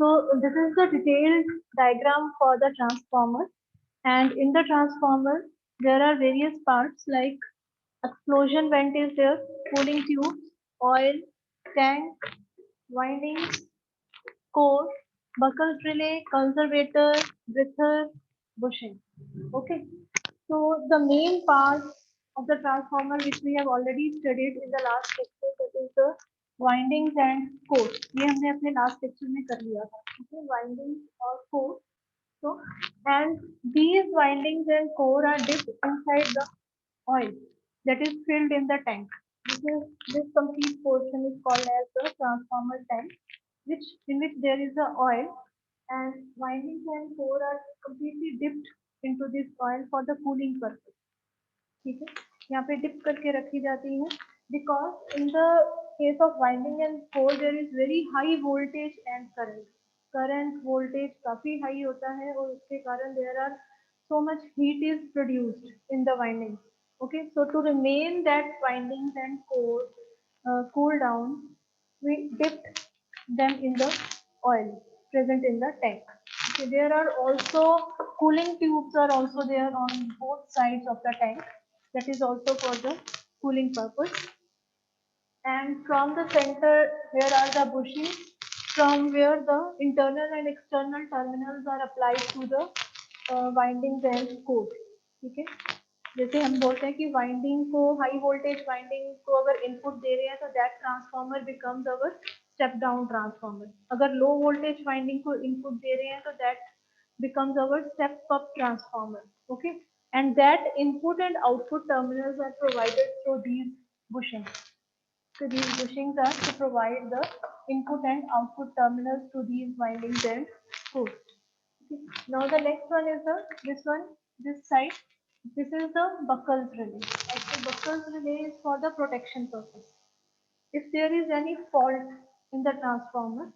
So this is the detailed diagram for the transformer, and in the transformer there are various parts like explosion vent is there, cooling tube, oil, tank, windings, core, buckle relay, conservator, breather, bushing. Okay. So the main part of the transformer which we have already studied in the last lecture, that is the windings and core. ये हमने अपने last lecture में कर लिया था. Okay, windings और core. So and these windings and core are dipped inside the oil that is filled in the tank. This complete portion is called as the transformer tank, which in which there is a oil, and windings and core are completely dipped into this oil for the cooling purpose. ठीक है, यहाँ पे dip करके रखी जाती है because in the case of winding and core there is very high voltage and current voltage काफी high होता है और उसके कारण there are so much heat is produced in the winding. Okay, so to remain that windings and core cool down, we dipped them in the oil present in the tank. Okay, there are also cooling tubes are also there on both sides of the tank, that is also for the cooling purpose. And from the center here are the bushings from where the internal and external terminals are applied to the windings and core. ठीक है, जैसे हम बोलते हैं कि winding को high voltage winding को अगर इनपुट दे रहे हैं तो that transformer becomes our step down transformer. अगर लो वोल्टेज वाइंडिंग को इनपुट दे रहे हैं तो that becomes our step up transformer. Okay, and that input and output terminals are provided through these bushings. So these bushings are to provide the input and output terminals to these windings and core. Okay. Now the next one is this side. This is the buckles relay. Actually, buckles relay is for the protection purpose. If there is any fault in the transformer,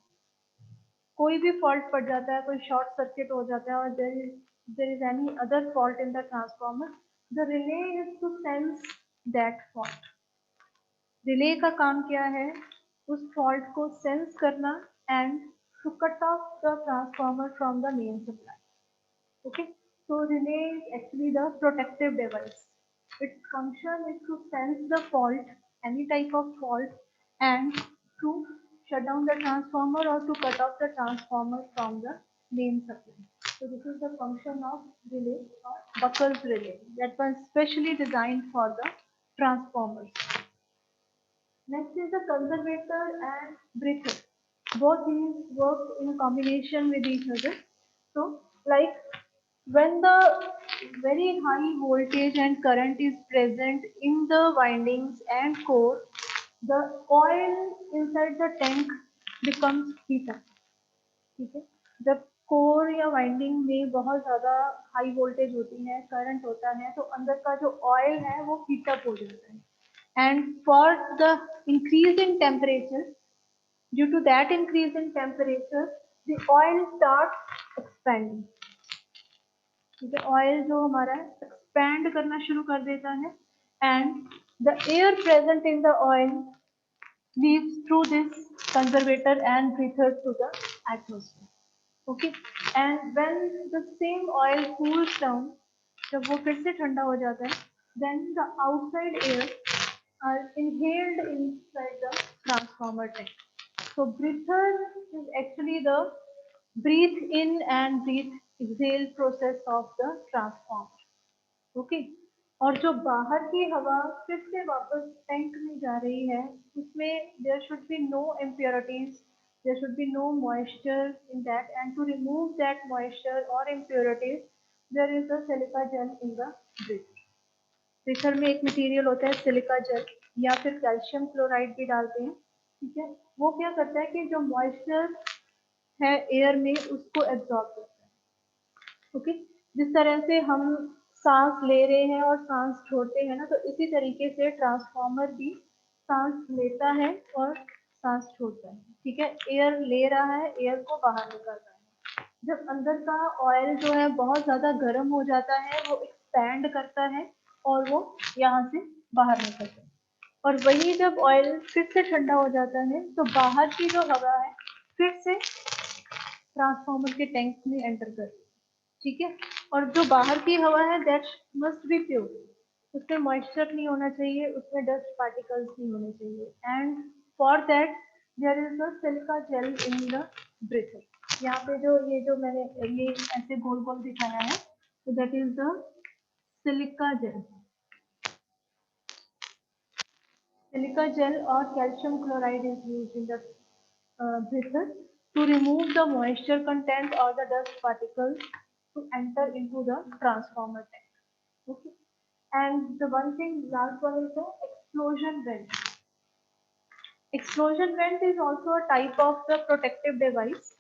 कोई भी fault पड़ जाता है, कोई short circuit हो जाता है और there is any other fault in the transformer, the relay is to sense that fault. Relay का काम क्या है? उस फॉल्ट को सेंस करना and to cut off the transformer from the main supply. Okay, so relay is actually the protective device. Its function is to sense the fault, any type of fault, and to shut down the transformer or to cut off the transformer from the main supply. So this is the function of relay or buckles relay that was specially designed for the transformers. Next is the conservator and breather. Both these work in combination with each other. So like when the very high voltage and current is present in the windings and core, the oil inside the tank becomes heated. ठीक है, जब core या winding में बहुत ज्यादा high voltage होती है, current होता है, तो अंदर का जो ऑयल है वो हीटअप हो जाता है. And for the increase in temperature, due to that increase in temperature, the oil starts expanding. The oil जो हमारा expand करना शुरू कर देता है, and the air present in the oil leaves through this conservator and breather to the atmosphere. Okay, and when the same oil cools down, जब वो फिर से ठंडा हो जाता है, then the outside air are inhaled inside the transformer tank. So breather is actually the breathe in and breathe exhale process of the transformer. Okay, और जो बाहर की हवा फिर से वापस टैंक में जा रही है, उसमें there should be no impurities, there should be no moisture in that, and to remove that moisture or impurities, there is a silica gel in the breather. Pressure में एक मटेरियल होता है सिलिका जेल, या फिर calcium chloride भी डालते हैं. ठीक है, वो क्या करता है कि जो मॉइस्चर है एयर में उसको एब्जॉर्ब करता है. ओके, जिस तरह से हम सांस ले रहे हैं और सांस छोड़ते हैं ना, तो इसी तरीके से ट्रांसफॉर्मर भी सांस लेता है और सांस छोड़ता है. ठीक है, एयर ले रहा है, एयर को बाहर निकल रहा है. जब अंदर का ऑयल जो है बहुत ज्यादा गर्म हो जाता है, वो एक्सपैंड करता है और वो यहाँ से बाहर निकलता है. और वही जब ऑयल फिर से ठंडा हो जाता है, तो बाहर की जो हवा है फिर से ट्रांसफार्मर के टैंक में एंटर कर, ठीक है। और जो बाहर की हवा है दैट मस्ट बी प्योर, उसमें मॉइस्चर नहीं होना चाहिए, उसमें डस्ट पार्टिकल्स नहीं होने चाहिए। And for that there is a silica gel in the breather. यहाँ पे जो मैंने ये ऐसे गोल गोल दिखाया है, तो that is the silica gel. Silica gel or calcium chloride is used in the breather to remove the moisture content or the dust particles to enter into the transformer tank. Okay. And the one thing, last one is the explosion vent. Explosion vent is also a type of the protective device.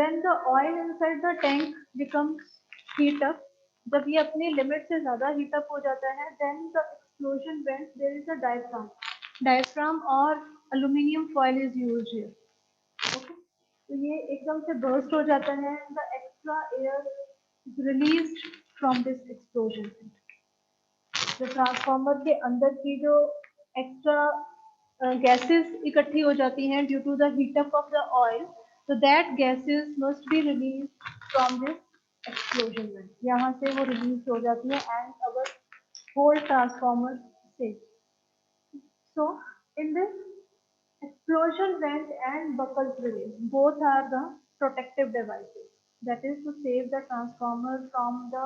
When the oil inside the tank becomes heat up, जब ये अपनी limit से ज्यादा heat up हो जाता है, then the explosion vent, there is a diaphragm. Diaphragm और aluminium foil is used here. Okay. तो ये एकदम से burst हो जाता है, the extra air is released from this explosion vent. जो ट्रांसफार्मर के अंदर की जो एक्स्ट्रा गैसेस इकट्ठी हो जाती हैं due to the heat up of the oil, so that gases must be released from this explosion vent. यहाँ से वो रिलीज हो जाती है and our whole transformer safe. So in this explosion vent and buckle release, both are the protective devices. That is to save the transformer from the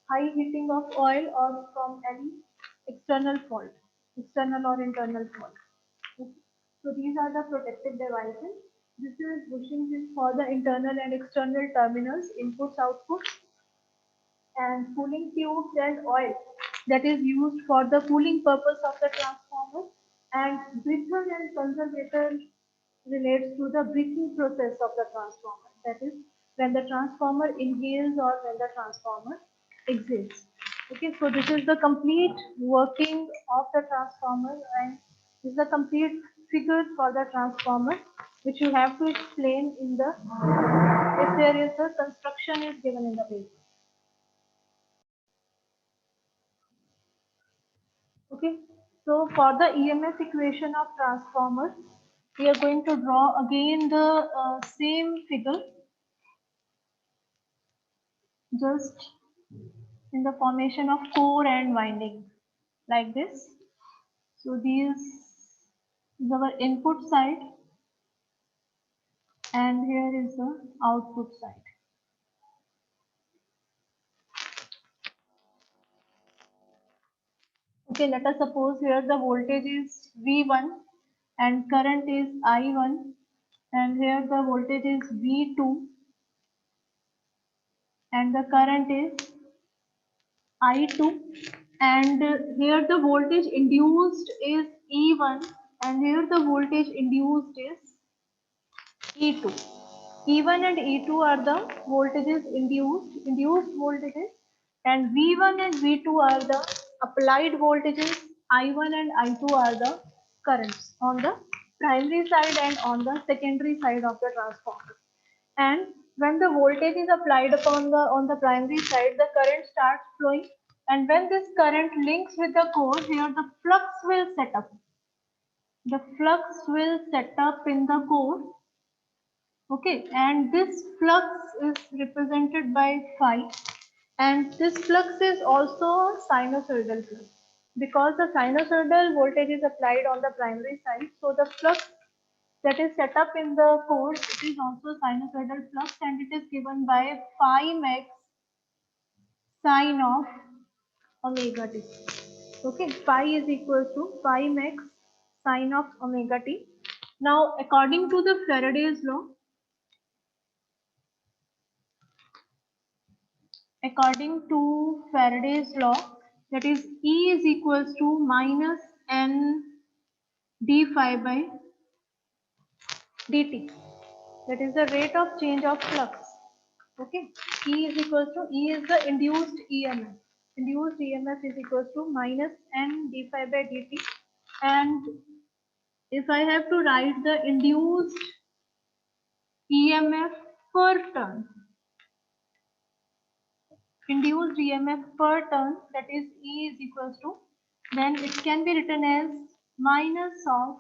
high heating of oil or from any external fault, external or internal fault. Okay. So these are the protective devices. This is bushings is for the internal and external terminals, inputs, outputs, and cooling tubes and oil that is used for the cooling purpose of the transformer, and breather and conservator relates to the breathing process of the transformer, that is when the transformer inhales or when the transformer exhales. Okay, so this is the complete working of the transformer, and this is the complete figure for the transformer which you have to explain in the, if there is a construction is given in the paper. Okay, so for the EMF equation of transformer, we are going to draw again the same figure, just in the formation of core and winding, like this. So these is our input side, and here is the output side. Okay, let us suppose here the voltage is V1 and current is I1, and here the voltage is V2 and the current is I2, and here the voltage induced is E1 and here the voltage induced is E2. E1 and E2 are the voltages induced voltages, and V1 and V2 are the applied voltages. I1 and I2 are the currents on the primary side and on the secondary side of the transformer. And when the voltage is applied upon the on the primary side, the current starts flowing, and when this current links with the core, here the flux will set up. The flux will set up in the core. Okay, and this flux is represented by phi, and this flux is also sinusoidal flux because the sinusoidal voltage is applied on the primary side, so the flux that is set up in the core, it is also sinusoidal flux, and it is given by phi max sine of omega t. Okay, phi is equal to phi max sine of omega t. Now, according to the Faraday's law, that is E is equals to minus n d phi by dt. That is the rate of change of flux. Okay, E is equals to, E is the induced EMF. Induced EMF is equals to minus n d phi by dt. And if I have to write the induced EMF per turn, that is E is equals to, then it can be written as minus of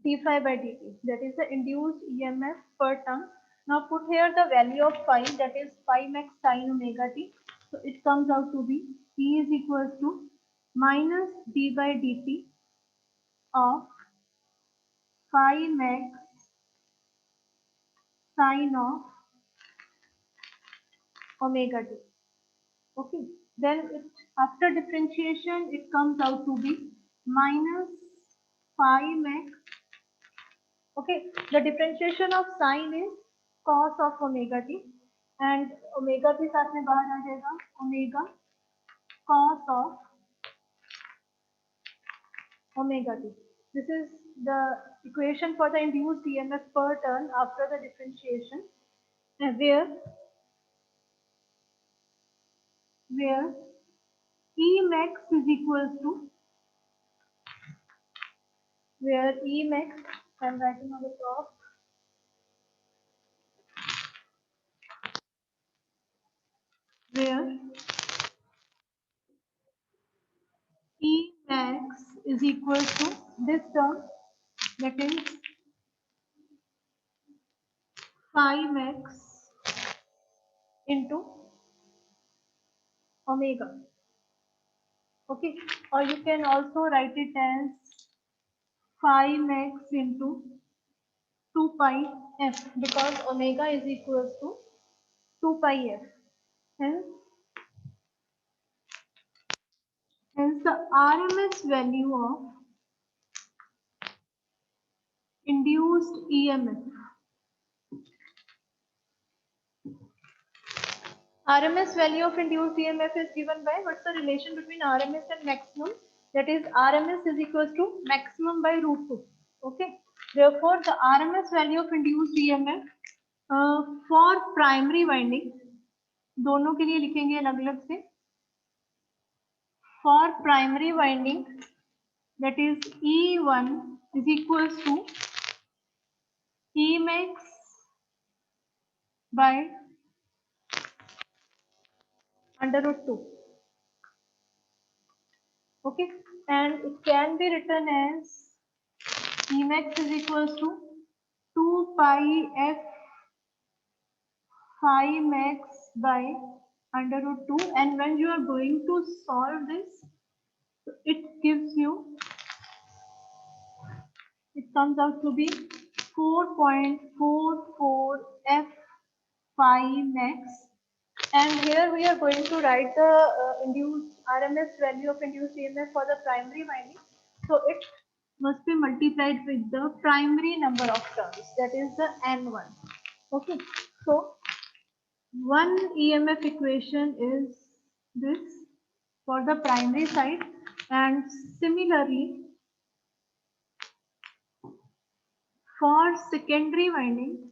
d phi by dt, that is the induced EMF per turn. Now put here the value of phi, that is phi max sin omega t. So it comes out to be E is equals to minus d by dt of phi max sin of omega t. Okay, then it, after differentiation it comes out to be minus phi max. Okay, the differentiation of sine is cos of omega t, and omega भी साथ में बाहर आ जाएगा, omega cos of omega t. This is the equation for the induced EMF per turn after the differentiation, where E max is equals to, where E max, I am writing on the top, where E max is equal to this term, that is phi max into omega. Okay, or you can also write it as phi max into 2 pi f, because omega is equals to 2 pi f. Hence the RMS value of induced EMF. RMS value of induced EMF is given by, what's the relation between RMS and maximum? That is RMS is equals to maximum by root 2. Okay. Therefore, the RMS value of induced EMF for primary winding, दोनों के लिए लिखेंगे अलग अलग से. For primary winding, that is E1 is equals to E max by under root 2. Okay, and it can be written as E max is equals to 2 pi f phi max by under root 2, and when you are going to solve this, it gives you, it comes out to be 4.44 f phi max, and here we are going to write the induced RMS value of induced EMF for the primary winding. So it must be multiplied with the primary number of turns, that is the N1. Okay, so one EMF equation is this for the primary side, and similarly for secondary winding,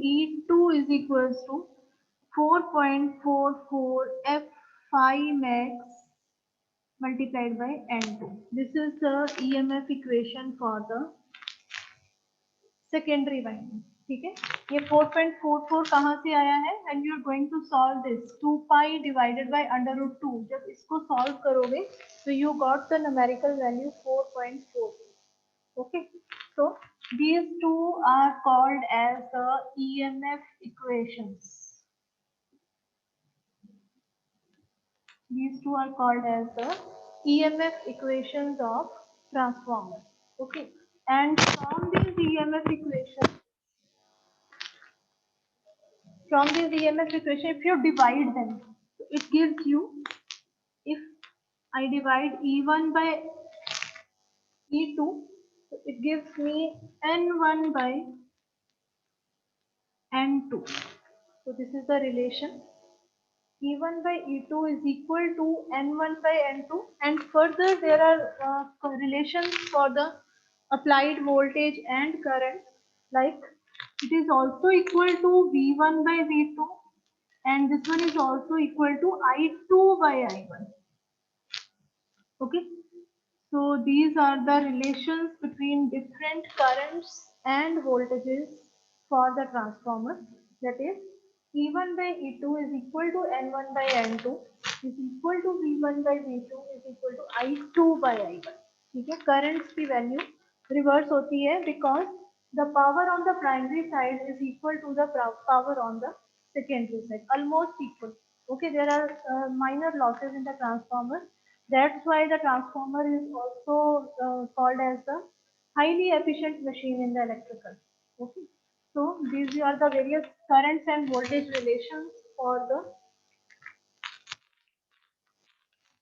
E2 is equals to 4.44 f phi max multiplied by N2. This is the EMF equation for the secondary winding. ठीक है, ये 4.44 कहाँ से आया है? And you are going to solve this 2 pi divided by under root 2. जब इसको solve करोगे तो you got the numerical value 4.4. Okay, so these two are called as the EMF equations. These two are called as the EMF equations of transformer. Okay, and from these EMF equations, if you divide them, it gives you, if I divide E1 by E2, it gives me N1 by N2. So this is the relation. E1 by E2 is equal to N1 by N2, and further there are relations for the applied voltage and current, like it is also equal to V1 by V2, and this one is also equal to I2 by I1. Okay, so these are the relations between different currents and voltages for the transformer, that is E1 by E2 is equal to N1 by N2 is equal to V1 by V2 is equal to I2 by I1. ठीक है, currents की value reverse होती है because the power on the primary side is equal to the power on the secondary side, almost equal. Okay, there are minor losses in the transformer. That's why the transformer is also called as the highly efficient machine in the electrical. Okay. So these are the various currents and voltage relations for the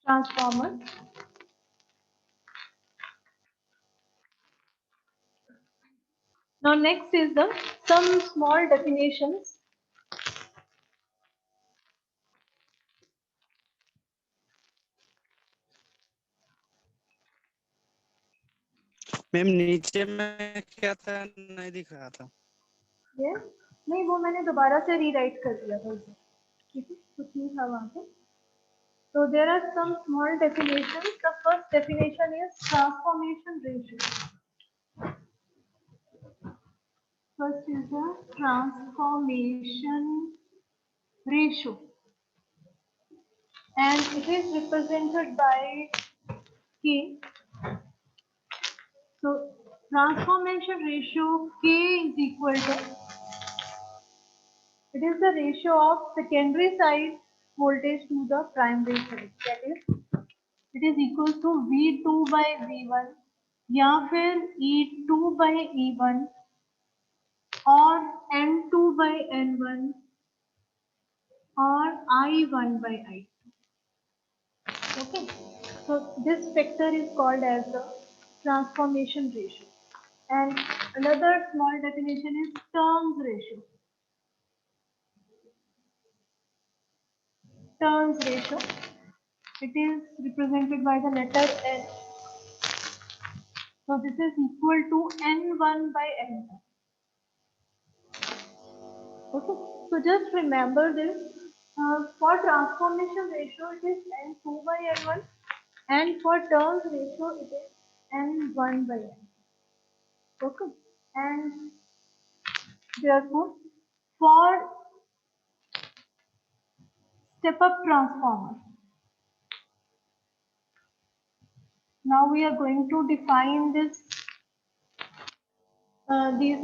transformer. Now next is the some small definitions. Ma'am नीचे में क्या था, नहीं दिख रहा था। ये नहीं, वो मैंने दोबारा से रीराइट कर दिया था उसे, ठीक है, कुछ नहीं था वहाँ पे. So there are some small definitions. The first definition is transformation ratio. First is the transformation ratio, and it is represented by K. So transformation ratio K is equal to, it is the ratio of secondary side voltage to the primary side. That is, it is equal to V2 by V1 या फिर E2 by E1 or N2 by N1 or I1 by I2. Okay. So this factor is called as the transformation ratio. And another small definition is turns ratio. Turns ratio. It is represented by the letter N. So this is equal to N1 by N2. Okay. So just remember this. For transformation ratio, it is N2 by N1, and for turns ratio, it is N1 by N2. Okay. And therefore, for step-up transformer, now we are going to define these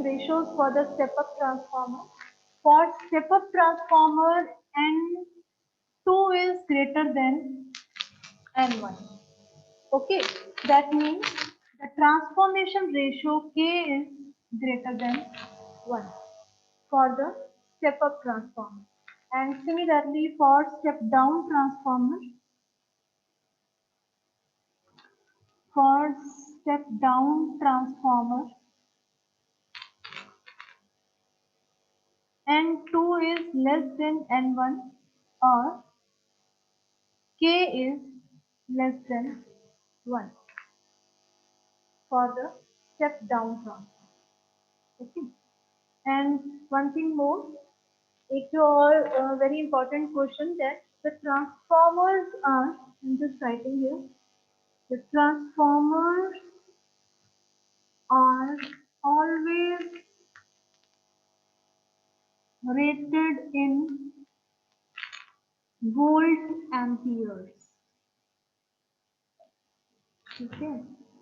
ratios for the step-up transformer. For step-up transformer, N2 is greater than N1. Okay, that means the transformation ratio K is greater than 1 for the step-up transformer. And similarly for step-down transformer, for step-down transformer, N2 is less than N1 or K is less than 1 for the step-down transformer. Okay. And one thing more, एक और very important question, that the transformers are, I'm just writing here, the transformers are always rated in volt amperes. ठीक है,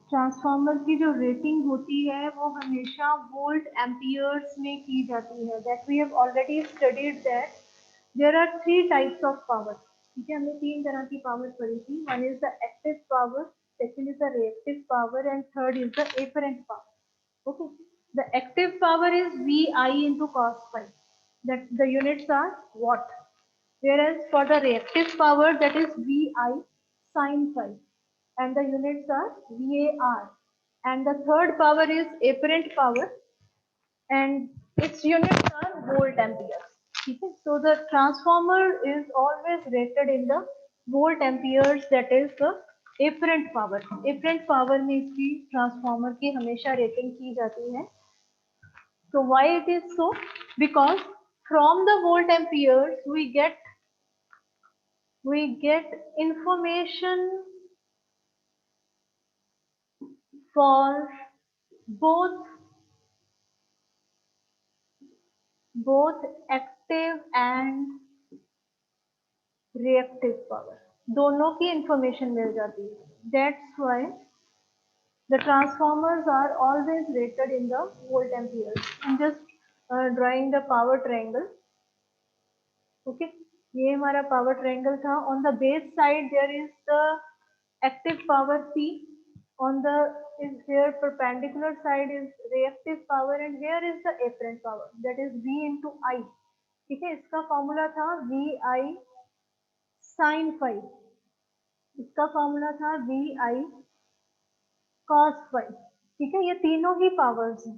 transformer की जो rating होती है वो हमेशा वोल्ट एम्पियर्स में की जाती है. That we have already studied that there are three types of power. ठीक है, हमने तीन तरह की पावर पढ़ी थी. One is the active power, second is the reactive power, and third is the apparent power. Okay, the active power is VI into cos phi, that the units are watt, whereas for the reactive power, that is VI sin phi, and the units are VAR, and the third power is apparent power, and its units are volt amperes. Okay, so the transformer is always rated in the volt amperes, that is the apparent power. Apparent power में इसकी transformer की हमेशा rating की जाती है. So why it is so? Because from the volt amperes we get information for both active active and reactive power, दोनों की information मिल जाती है। That's why the transformers are always rated in the volt ampere. I'm just drawing the power triangle. Okay, ये हमारा power triangle था। On the base side there is the active power P, on the is here perpendicular side is reactive power, and here is the apparent power, that is V into I। ठीक है, इसका formula था VI sin phi, इसका formula था VI cos phi। ठीक है, ये तीनों ही पावर्स हैं।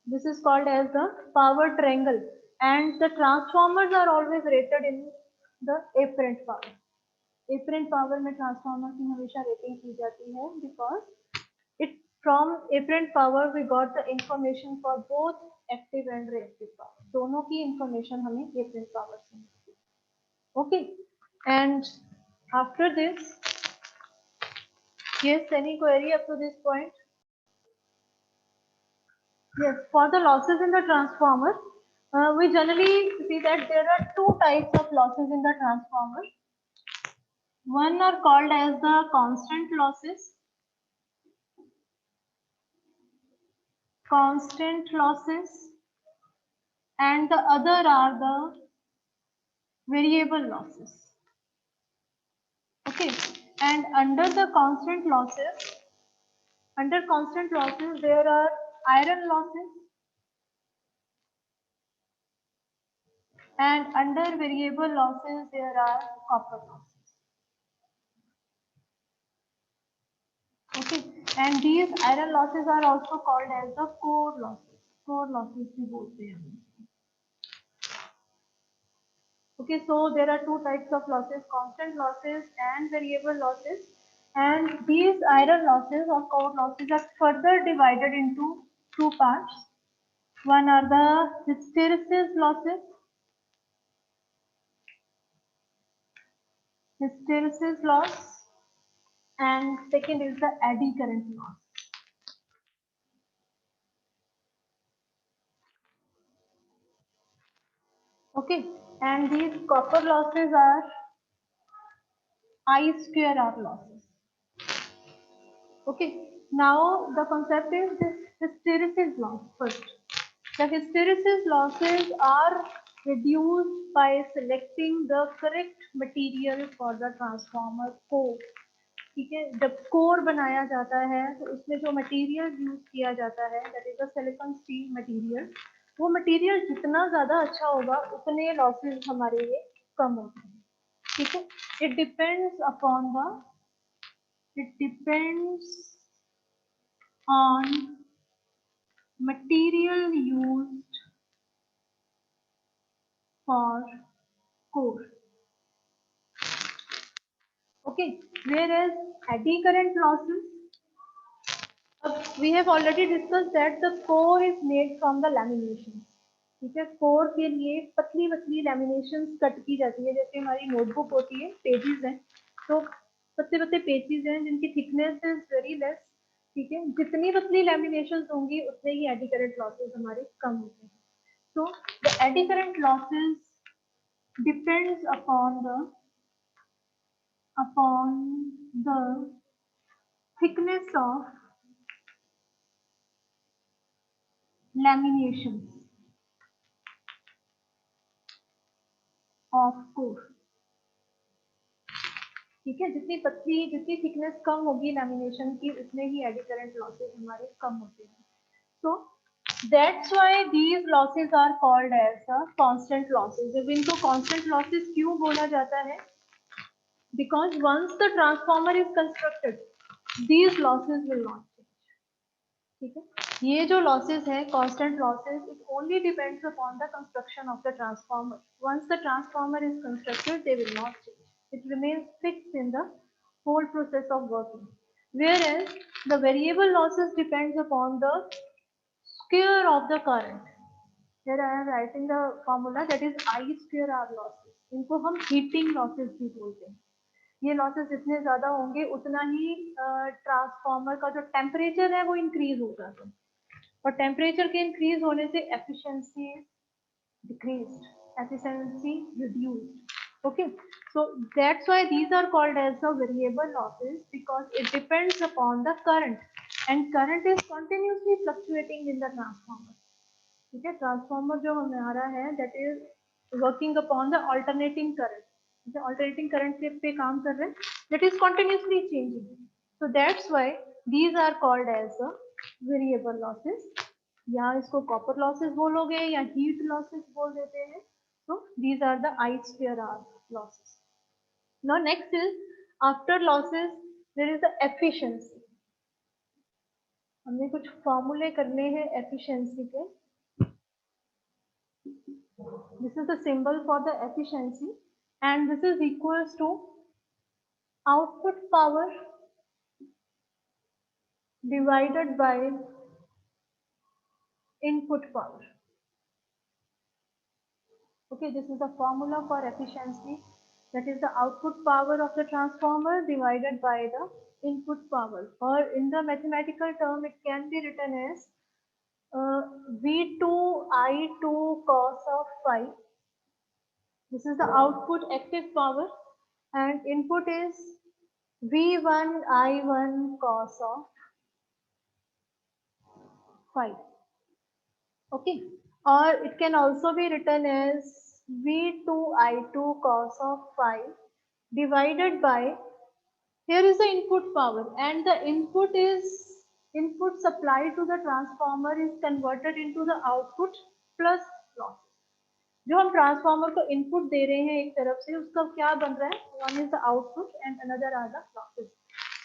This is called as the power triangle, and the transformers are always rated in the apparent power। apparent power में ट्रांसफार्मर की हमेशा रेटिंग की जाती है, because it from apparent power we got the information for both active and reactive power, दोनों की information हमें apparent power से मिलती है। Okay, and after this, yes, any query up to this point? Yes, for the losses in the transformer, we generally see that there are two types of losses in the transformer. One are called as the constant losses, and the other are the variable losses। Okay, and under constant losses there are iron losses, and under variable losses there are copper losses। Okay, and these iron losses are also called as the core losses। core losses भी बोलते हैं। Okay, so there are two types of losses, constant losses and variable losses, and these iron losses or core losses are further divided into two parts. One are the hysteresis losses, loss, and second is the eddy current loss। Okay, and these copper losses are I square R losses। Okay, now the concept is this hysteresis loss first। The hysteresis losses are reduced by selecting the correct material for the transformer core। ठीक है, जब core बनाया जाता है तो उसमें जो material use किया जाता है, that is the silicon steel material, वो मटेरियल जितना ज्यादा अच्छा होगा उतने लॉसेस हमारे ये कम होते हैं। ठीक है, it depends on material used for core। Okay, whereas eddy current losses, we have already discussed that the core is made from the laminations। ठीक है, कोर के लिए पतली पतली लैमिनेशन कट की जाती है, जैसे हमारी नोटबुक होती है, पेजेस हैं, तो पतले पतले पेजेस हैं जिनकी थिकनेस इज वेरी लेस। ठीक है, जितनी पतली लैमिनेशन होंगी उतने ही एडी करंट लॉसेस हमारे कम होते हैं। So the eddy current losses depends upon the thickness of laminations of core। ठीक है, जितनी थिकनेस कम होगी लैमिनेशन की, उतने ही एडी करंट लॉसेस हमारे कम होते हैं। So that's why these losses are called as the constant losses। जब इनको constant losses क्यों बोला जाता है? Because once the transformer is constructed, these losses will not change। ठीक है, ये जो losses है constant losses, it only depends upon the construction of the transformer। Once the transformer is constructed, they will not change, it remains fixed in the whole process of working। Whereas the variable losses depends upon the square of the current। Here I am writing the formula, that is I square R losses। इनको हम heating losses भी बोलते हैं। ये losses जितने ज्यादा होंगे उतना ही ट्रांसफॉर्मर का जो टेम्परेचर है वो इंक्रीज होगा, और टेम्परेचर के इंक्रीज होने से efficiency decrease. efficiency reduced. Okay, so that's why these are called as the variable losses, because it depends upon the current, and current is continuously fluctuating in the transformer. ठीक है, transformer जो हमारा है that is working upon the alternating current, ठीक है, alternating current पे काम कर रहे हैं, that is continuously changing. So that's why these are called as the variable losses, या इसको कॉपर लॉसेस बोलोगे या हीट लॉसेस बोल देते हैं. So these are the I2R losses. Now next is, after losses there is the efficiency. हमने कुछ फॉर्मूले करने हैं efficiency के. This is the symbol for the efficiency, and this is equals to output power divided by input power. Okay, this is the formula for efficiency, that is the output power of the transformer divided by the input power, or in the mathematical term it can be written as V2 I2 cos of phi. This is the output active power, and input is V1 I1 cos of phi. Okay, or it can also be written as V2 I2 cos of phi divided by, here is the input power, and the input supplied to the transformer is converted into the output plus loss. जो हम transformer को input दे रहे हैं एक तरफ से, उसका क्या बन रहा है, one is the output and another are the losses.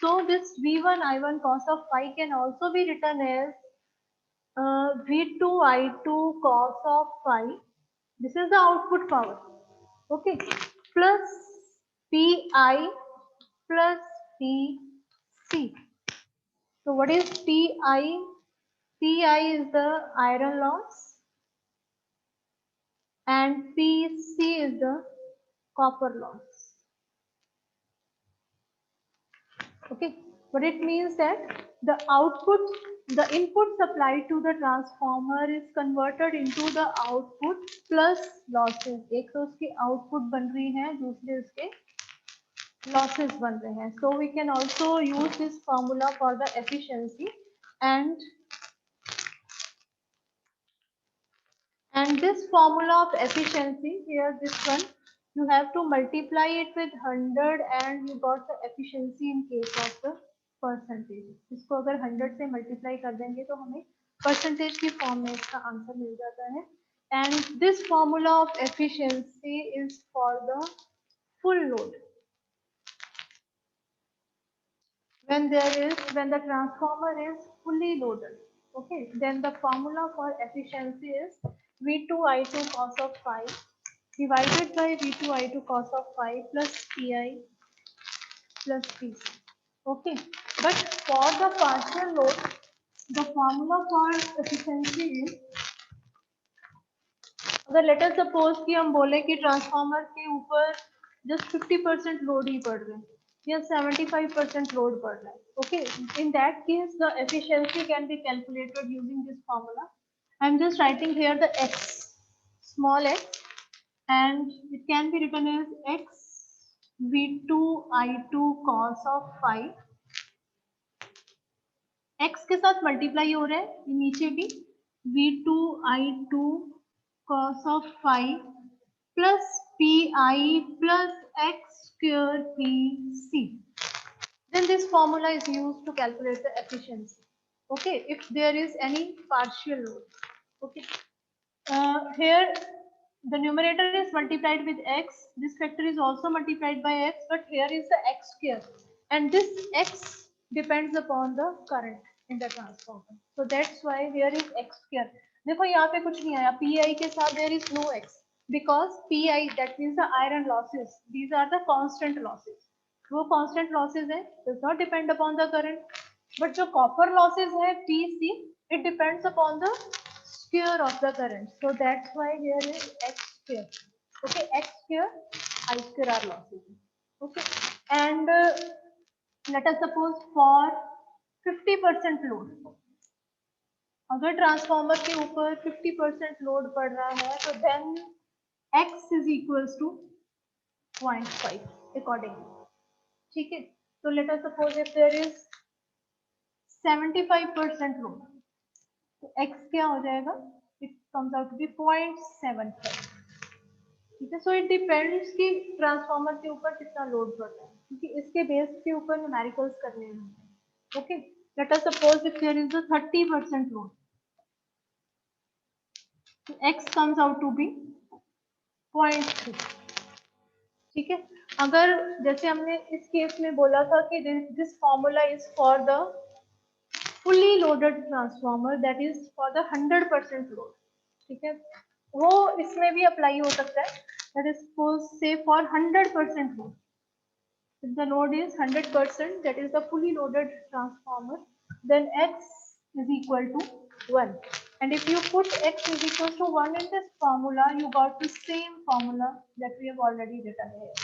So this V1 I1 cos of phi can also be written as V2 I2 cos of phi. This is the output power. Okay, plus Pi plus Pc. So what is Pi? Pi is the iron loss, and Pc is the copper loss. Okay, but it means that the input supplied to the transformer is converted into the output plus losses. एक तो उसकी output बन रही है, दूसरे उसके losses बन रहे हैं. So we can also use this formula for the efficiency, and this formula of efficiency here, this one, you have to multiply it with 100 and you got the efficiency in case of the percentage. इसको अगर 100 से multiply कर देंगे तो हमें percentage की form में इसका आंसर मिल जाता है. And this formula of efficiency is for the full load. When the transformer is fully loaded, okay, then the formula for efficiency is V2 I2 cos of phi divided by V2 I2 cos of phi plus Pi plus Pc. Okay, but for the partial load, the formula for efficiency is, अगर let us suppose कि हम बोले कि transformer के ऊपर just 50% load ही पड़ रहा है या 75% लोड पड़ रहा है. Okay, in that case the efficiency can be calculated using this formula. I am just writing here the x, small x, and it can be written as x V2 I2 cos of phi. x के साथ multiply हो रहा है नीचे भी, V2 I2 cos of phi plus Pi plus x square Pc. Then this formula is used to calculate the efficiency. Okay, if there is any partial load. Okay, here the numerator is multiplied with x, this factor is also multiplied by x, but here is the x square, and this x depends upon the current in the transformer. So that's why here is x square. देखो यहाँ पे कुछ नहीं आया, Pi के साथ there is no x, because Pi, that means the iron losses, these are the constant losses. वो constant losses है, does not depend upon the current. But जो copper losses है Pc, it depends upon the square of the current. So that's why here is x square. Okay, x square, I square are losses. Okay, and let us suppose for 50% load. अगर transformer के ऊपर 50% load पड़ रहा है तो then x is equals to 0.5 accordingly. ठीक है, तो let us suppose if there is 75% load, तो x क्या हो जाएगा, it comes out to be 0.75. ठीक है, सो इट डिपेंड्स कि ट्रांसफार्मर के ऊपर कितना लोड पड़ता है, क्योंकि इसके बेस के ऊपर न्यूमेरिकल्स करने हैं. Okay, let us suppose if there is a 30% load, x comes out to be 0.3. ठीक है, अगर जैसे हमने इस केस में बोला था कि this formula is for the fully loaded transformer, that is for the 100% load. ठीक है, वो इसमें भी अप्लाई हो सकता है. दैट इज सपोज से for 100% load, if the load is 100%, that is the fully loaded transformer, then x is equal to 1. And if you put x is equal to 1 in this formula, you got the same formula that we have already written here.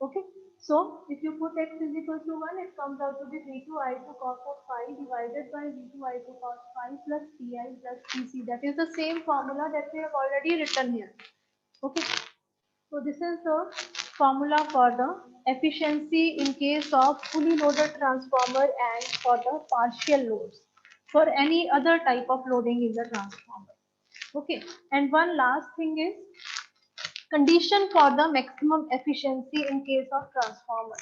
Okay, so if you put x is equal to 1, it comes out to be v2 i2 cos of phi divided by v2 i2 cos phi plus pi plus pc. That is the same formula that we have already written here. Okay, so this is the formula for the efficiency in case of fully loaded transformer and for the partial loads for any other type of loading in the transformer. Okay, and one last thing is condition for the maximum efficiency in case of transformer.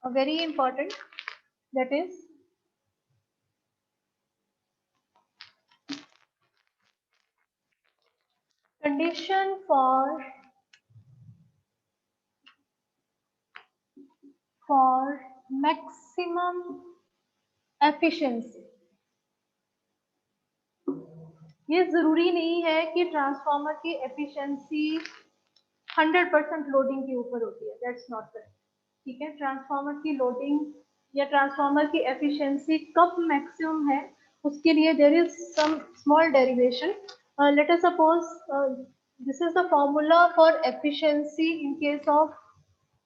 A very important, that is condition for maximum efficiency. ये जरूरी नहीं है कि transformer की efficiency 100% loading के ऊपर होती है, दैट्स नॉट करेक्ट. ठीक है, ट्रांसफार्मर की लोडिंग या ट्रांसफार्मर की एफिशिएंसी कब मैक्सिमम है, उसके लिए there is some small derivation. Let us suppose this is the formula for efficiency in case of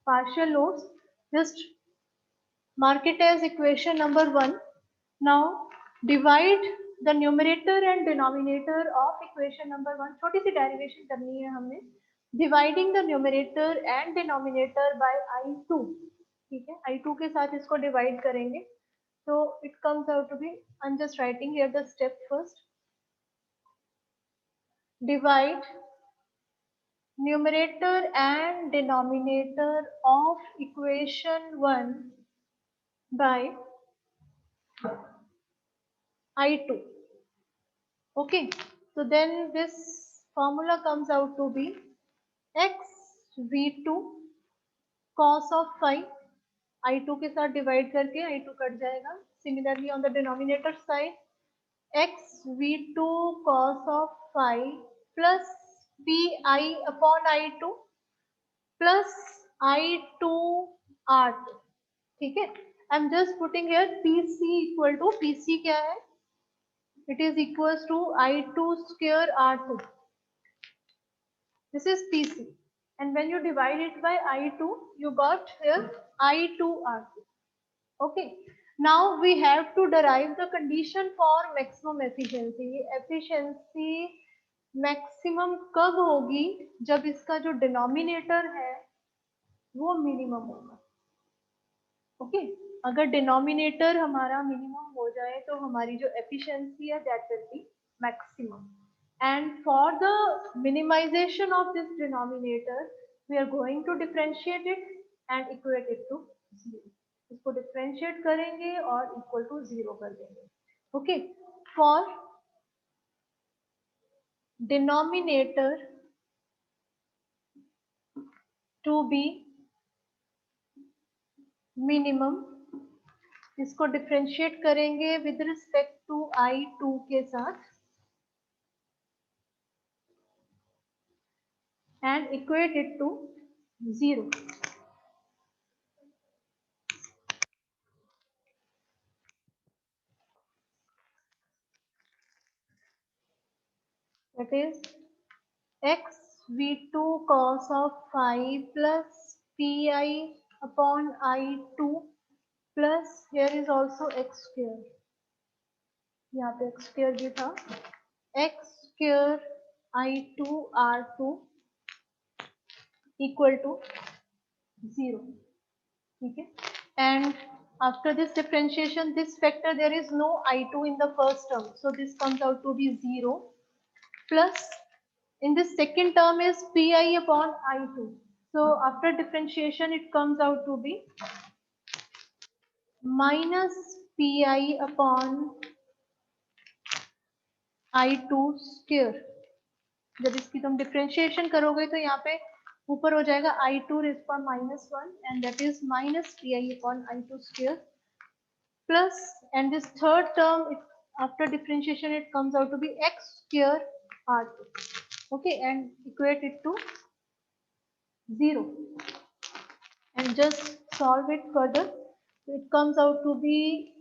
partial loads. Just mark it as equation number 1. Now divide the numerator and denominator of equation number 1. छोटी सी derivation करनी है हमने. Dividing the numerator and denominator by i2. ठीक है, i2 के साथ इसको divide करेंगे, so it comes out to be, I'm just writing here the step first. Divide numerator and denominator of equation 1 by I2. Okay, so then this formula comes out to be x v2 cos of phi. I2 के साथ divide करके I2 cut जाएगा. Similarly on the denominator side, x v2 cos of phi plus pi upon I2 plus I2 R2. ठीक है, I am just putting here PC equal to, PC क्या है, it is equals to I2 square R2. This is PC, and when you divide it by I2, you got here I2 R2. Okay, now we have to derive the condition for maximum efficiency. Efficiency maximum कब होगी, जब इसका जो denominator है वो minimum होगा. Okay, अगर denominator हमारा मिनिमम हो जाए तो हमारी जो एफिशिएंसी है that will be maximum. And for the minimization of this denominator we are going to differentiate it and equate it to 0. इसको डिफरेंशिएट करेंगे और इक्वल टू 0 कर देंगे. Okay, for denominator to be minimum, इसको differentiate करेंगे with respect to I2 के साथ and equate it to 0. That is x v2 cos of phi plus pi upon I2 plus here is also x square, यहाँ पे x square भी था, x square I2 R2 equal to 0. Okay, and after this differentiation, this factor, there is no I2 in the first term, so this comes out to be 0, plus in this second term is Pi upon I2. So after differentiation, it comes out to be minus Pi upon I2 square. जब इसकी तुम differentiation करोगे तो यहाँ पे ऊपर हो जाएगा I2 raised to -1 and that is minus Pi upon I2 square plus, and this third term, after differentiation it comes out to be x square R2. Okay, and equate it to 0 and just solve it further. It comes out to be,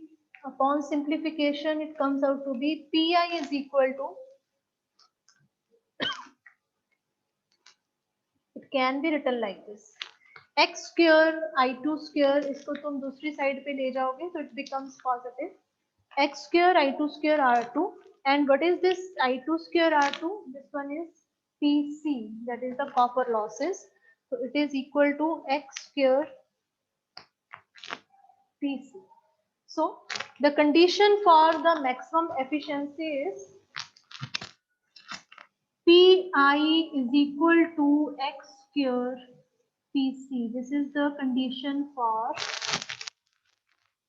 upon simplification, it comes out to be Pi is equal to, it can be written like this, x square I2 square, इसको तुम दूसरी side पे ले जाओगे तो it becomes positive, x square I2 square R2, and what is this I2 square R2? This one is PC, that is the copper losses. So it is equal to x square PC. So the condition for the maximum efficiency is Pi is equal to x square PC. This is the condition for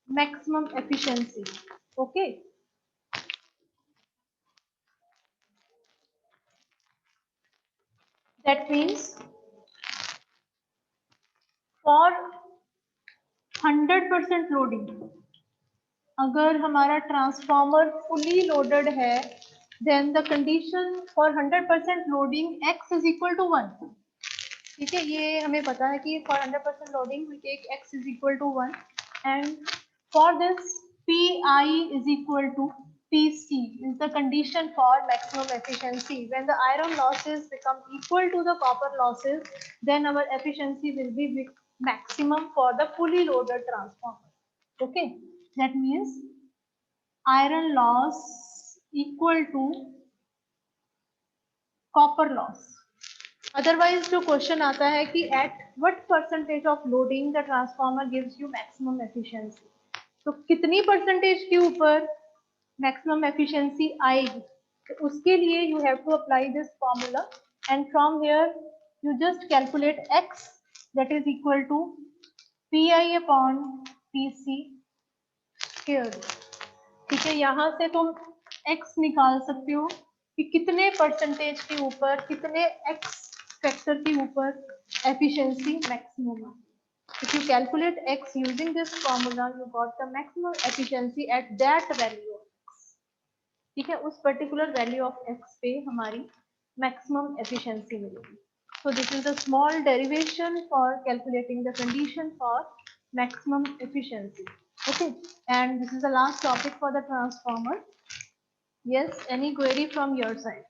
maximum efficiency. Okay. That means for 100% loading, अगर हमारा transformer fully loaded है, then the condition for 100% loading x is equal to 1. ठीक है, ये हमें पता है कि for 100% loading we take x is equal to 1 and for this Pi is equal to PC is the condition for maximum efficiency. When the iron losses become equal to the copper losses, then our efficiency will be maximum for the fully loaded transformer. Okay, that means iron loss equal to copper loss. Otherwise जो question आता है कि at what percentage of loading the transformer gives you maximum efficiency, तो कितनी percentage के ऊपर maximum efficiency आएगी, तो उसके लिए you have to apply this formula and from here you just calculate x that is equal to Pi upon PC square. ठीक है, यहाँ से तुम x निकाल सकते हो कि कितने परसेंटेज के ऊपर, कितने x फैक्टर के ऊपर एफिशिएंसी मैक्सिमम है. If you calculate x using this formula, you got the maximum efficiency at that value of x. ठीक है, उस particular value of x पे हमारी maximum efficiency मिलेगी. So this is a small derivation for calculating the condition for maximum efficiency. Okay, and this is the last topic for the transformer. Yes, any query from your side?